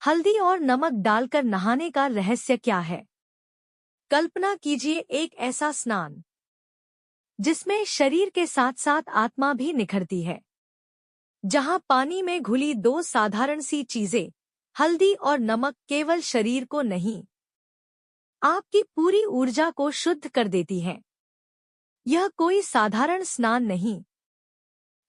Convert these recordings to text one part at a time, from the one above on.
हल्दी और नमक डालकर नहाने का रहस्य क्या है? कल्पना कीजिए एक ऐसा स्नान जिसमें शरीर के साथ साथ आत्मा भी निखरती है, जहां पानी में घुली दो साधारण सी चीजें, हल्दी और नमक, केवल शरीर को नहीं, आपकी पूरी ऊर्जा को शुद्ध कर देती हैं। यह कोई साधारण स्नान नहीं,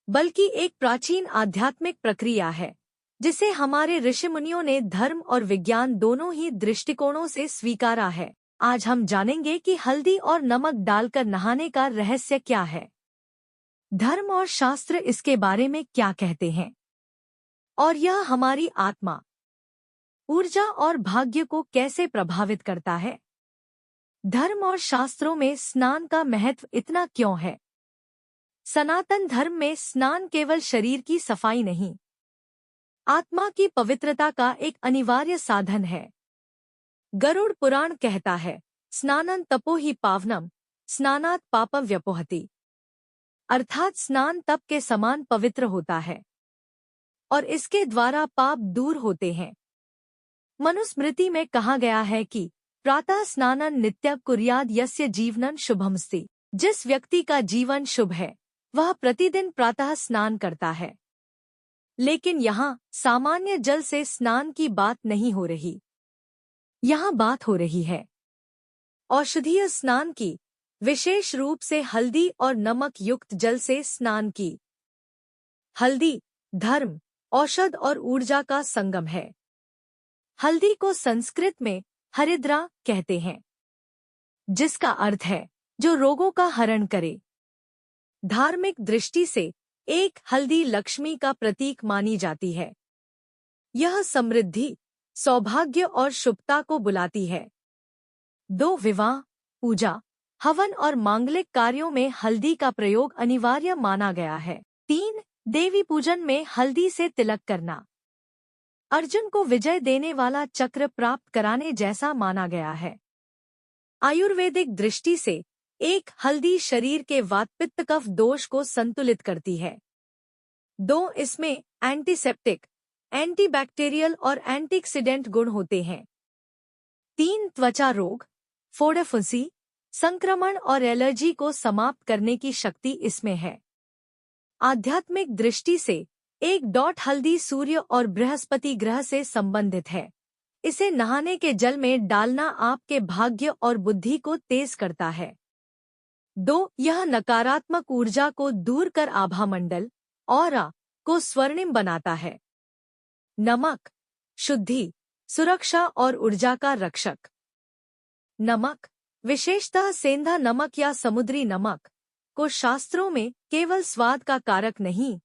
बल्कि एक प्राचीन आध्यात्मिक प्रक्रिया है, जिसे हमारे ऋषिमुनियों ने धर्म और विज्ञान दोनों ही दृष्टिकोणों से स्वीकारा है। आज हम जानेंगे कि हल्दी और नमक डालकर नहाने का रहस्य क्या है, धर्म और शास्त्र इसके बारे में क्या कहते हैं, और यह हमारी आत्मा, ऊर्जा और भाग्य को कैसे प्रभावित करता है। धर्म और शास्त्रों में स्नान का महत्व इतना क्यों है? सनातन धर्म में स्नान केवल शरीर की सफाई नहीं, आत्मा की पवित्रता का एक अनिवार्य साधन है। गरुड़ पुराण कहता है, स्नानं तपो हि पावनम, स्नानात् पापम व्यपोहति। अर्थात स्नान तप के समान पवित्र होता है और इसके द्वारा पाप दूर होते हैं। मनुस्मृति में कहा गया है कि प्रातः स्नानं नित्यं कुर्याद् यस्य जीवनं शुभमस्ति। जिस व्यक्ति का जीवन शुभ है वह प्रतिदिन प्रातः स्नान करता है। लेकिन यहाँ सामान्य जल से स्नान की बात नहीं हो रही, यहाँ बात हो रही है औषधीय स्नान की, विशेष रूप से हल्दी और नमक युक्त जल से स्नान की। हल्दी धर्म, औषध और ऊर्जा का संगम है। हल्दी को संस्कृत में हरिद्रा कहते हैं, जिसका अर्थ है जो रोगों का हरण करे। धार्मिक दृष्टि से एक हल्दी लक्ष्मी का प्रतीक मानी जाती है। यह समृद्धि, सौभाग्य और शुभता को बुलाती है। दो विवाह, पूजा, हवन और मांगलिक कार्यों में हल्दी का प्रयोग अनिवार्य माना गया है। 3 देवी पूजन में हल्दी से तिलक करना अर्जुन को विजय देने वाला चक्र प्राप्त कराने जैसा माना गया है। आयुर्वेदिक दृष्टि से एक हल्दी शरीर के वातपित्त कफ दोष को संतुलित करती है। 2 इसमें एंटीसेप्टिक, एंटीबैक्टीरियल और एंटीऑक्सीडेंट गुण होते हैं। 3 त्वचा रोग, फोड़ा फुंसी, संक्रमण और एलर्जी को समाप्त करने की शक्ति इसमें है। आध्यात्मिक दृष्टि से एक डॉट हल्दी सूर्य और बृहस्पति ग्रह से संबंधित है। इसे नहाने के जल में डालना आपके भाग्य और बुद्धि को तेज करता है। 2 यह नकारात्मक ऊर्जा को दूर कर आभामंडल, ऑरा को स्वर्णिम बनाता है। नमक शुद्धि, सुरक्षा और ऊर्जा का रक्षक। नमक, विशेषतः सेंधा नमक या समुद्री नमक, को शास्त्रों में केवल स्वाद का कारक नहीं,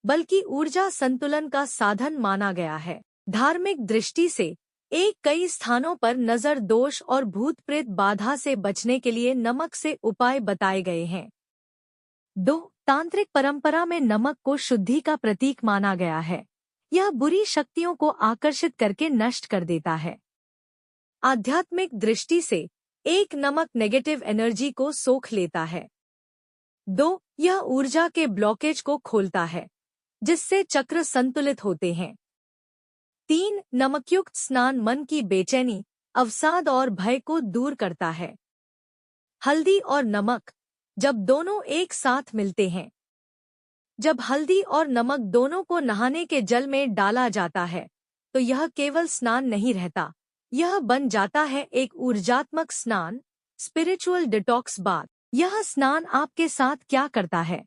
बल्कि ऊर्जा संतुलन का साधन माना गया है। धार्मिक दृष्टि से एक कई स्थानों पर नजर दोष और भूत प्रेत बाधा से बचने के लिए नमक से उपाय बताए गए हैं। 2 तांत्रिक परंपरा में नमक को शुद्धि का प्रतीक माना गया है। यह बुरी शक्तियों को आकर्षित करके नष्ट कर देता है। आध्यात्मिक दृष्टि से एक नमक नेगेटिव एनर्जी को सोख लेता है। 2 यह ऊर्जा के ब्लॉकेज को खोलता है, जिससे चक्र संतुलित होते हैं। 3 नमकयुक्त स्नान मन की बेचैनी, अवसाद और भय को दूर करता है। हल्दी और नमक जब दोनों एक साथ मिलते हैं, जब हल्दी और नमक दोनों को नहाने के जल में डाला जाता है, तो यह केवल स्नान नहीं रहता, यह बन जाता है एक ऊर्जात्मक स्नान, स्पिरिचुअल डिटॉक्स बाथ। यह स्नान आपके साथ क्या करता है,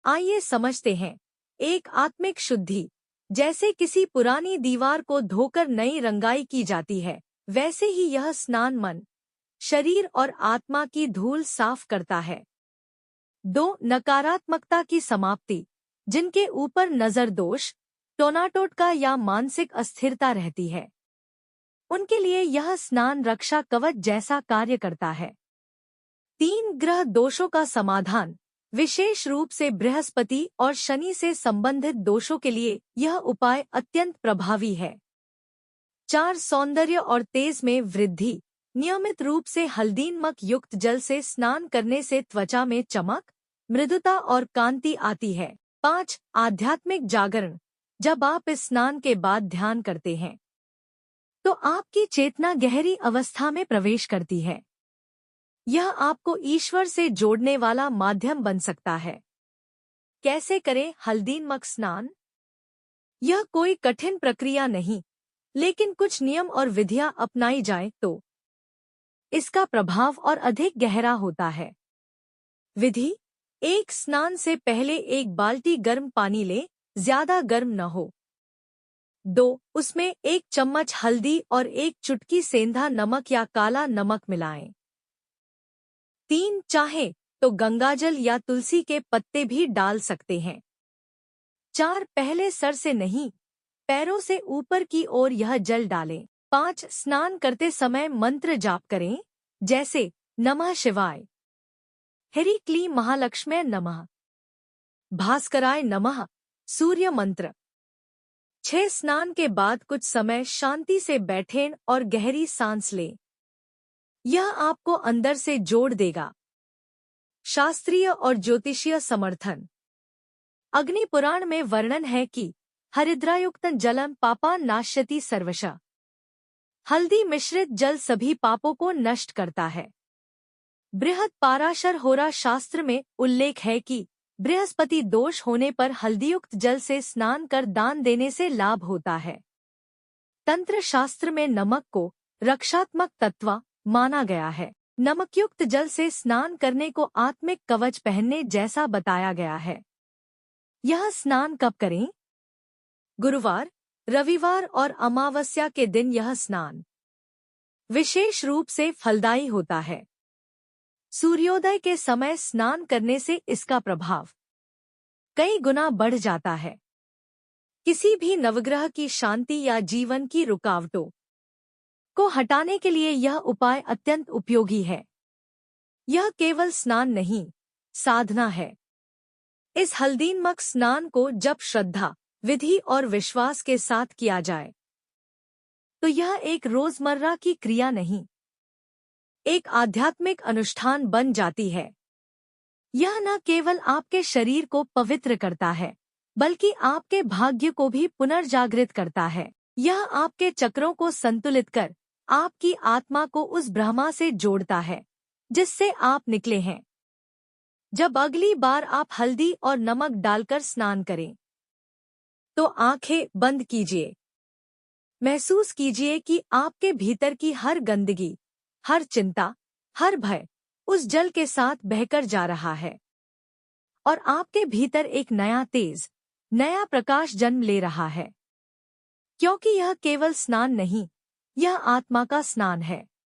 आइए समझते हैं। एक आत्मिक शुद्धि, जैसे किसी पुरानी दीवार को धोकर नई रंगाई की जाती है, वैसे ही यह स्नान मन, शरीर और आत्मा की धूल साफ करता है। 2 नकारात्मकता की समाप्ति, जिनके ऊपर नजर दोष, टोनाटोटका या मानसिक अस्थिरता रहती है, उनके लिए यह स्नान रक्षा कवच जैसा कार्य करता है। 3 ग्रह दोषों का समाधान, विशेष रूप से बृहस्पति और शनि से संबंधित दोषों के लिए यह उपाय अत्यंत प्रभावी है। 4 सौंदर्य और तेज में वृद्धि, नियमित रूप से हल्दीनमक युक्त जल से स्नान करने से त्वचा में चमक, मृदुता और कांति आती है। 5 आध्यात्मिक जागरण, जब आप इस स्नान के बाद ध्यान करते हैं, तो आपकी चेतना गहरी अवस्था में प्रवेश करती है। यह आपको ईश्वर से जोड़ने वाला माध्यम बन सकता है। कैसे करें हल्दीनमक स्नान? यह कोई कठिन प्रक्रिया नहीं, लेकिन कुछ नियम और विधियां अपनाई जाए तो इसका प्रभाव और अधिक गहरा होता है। विधि: एक, स्नान से पहले एक बाल्टी गर्म पानी लें, ज्यादा गर्म न हो। 2, उसमें 1 चम्मच हल्दी और 1 चुटकी सेंधा नमक या काला नमक मिलाएं। 3, चाहे तो गंगाजल या तुलसी के पत्ते भी डाल सकते हैं। 4, पहले सर से नहीं, पैरों से ऊपर की ओर यह जल डालें। 5, स्नान करते समय मंत्र जाप करें, जैसे नमः शिवाय, ह्रीं क्लीं महालक्ष्म्यै नमः, भास्कराय नमः, सूर्य मंत्र। 6, स्नान के बाद कुछ समय शांति से बैठें और गहरी सांस लें। यह आपको अंदर से जोड़ देगा। शास्त्रीय और ज्योतिषीय समर्थन: अग्नि पुराण में वर्णन है कि हरिद्रायुक्त जलम पापान नाश्यति सर्वशः। हल्दी मिश्रित जल सभी पापों को नष्ट करता है। बृहद पाराशर होरा शास्त्र में उल्लेख है कि बृहस्पति दोष होने पर हल्दीयुक्त जल से स्नान कर दान देने से लाभ होता है। तंत्र शास्त्र में नमक को रक्षात्मक तत्व माना गया है। नमकयुक्त जल से स्नान करने को आत्मिक कवच पहनने जैसा बताया गया है। यह स्नान कब करें? गुरुवार, रविवार और अमावस्या के दिन यह स्नान विशेष रूप से फलदायी होता है। सूर्योदय के समय स्नान करने से इसका प्रभाव कई गुना बढ़ जाता है। किसी भी नवग्रह की शांति या जीवन की रुकावटों को हटाने के लिए यह उपाय अत्यंत उपयोगी है। यह केवल स्नान नहीं, साधना है। इस हल्दीनमक स्नान को जब श्रद्धा, विधि और विश्वास के साथ किया जाए तो यह एक रोजमर्रा की क्रिया नहीं, एक आध्यात्मिक अनुष्ठान बन जाती है। यह न केवल आपके शरीर को पवित्र करता है, बल्कि आपके भाग्य को भी पुनर्जागृत करता है। यह आपके चक्रों को संतुलित कर आपकी आत्मा को उस ब्रह्मा से जोड़ता है जिससे आप निकले हैं। जब अगली बार आप हल्दी और नमक डालकर स्नान करें तो आंखें बंद कीजिए। महसूस कीजिए कि आपके भीतर की हर गंदगी, हर चिंता, हर भय उस जल के साथ बहकर जा रहा है और आपके भीतर एक नया तेज, नया प्रकाश जन्म ले रहा है। क्योंकि यह केवल स्नान नहीं, यह आत्मा का स्नान है।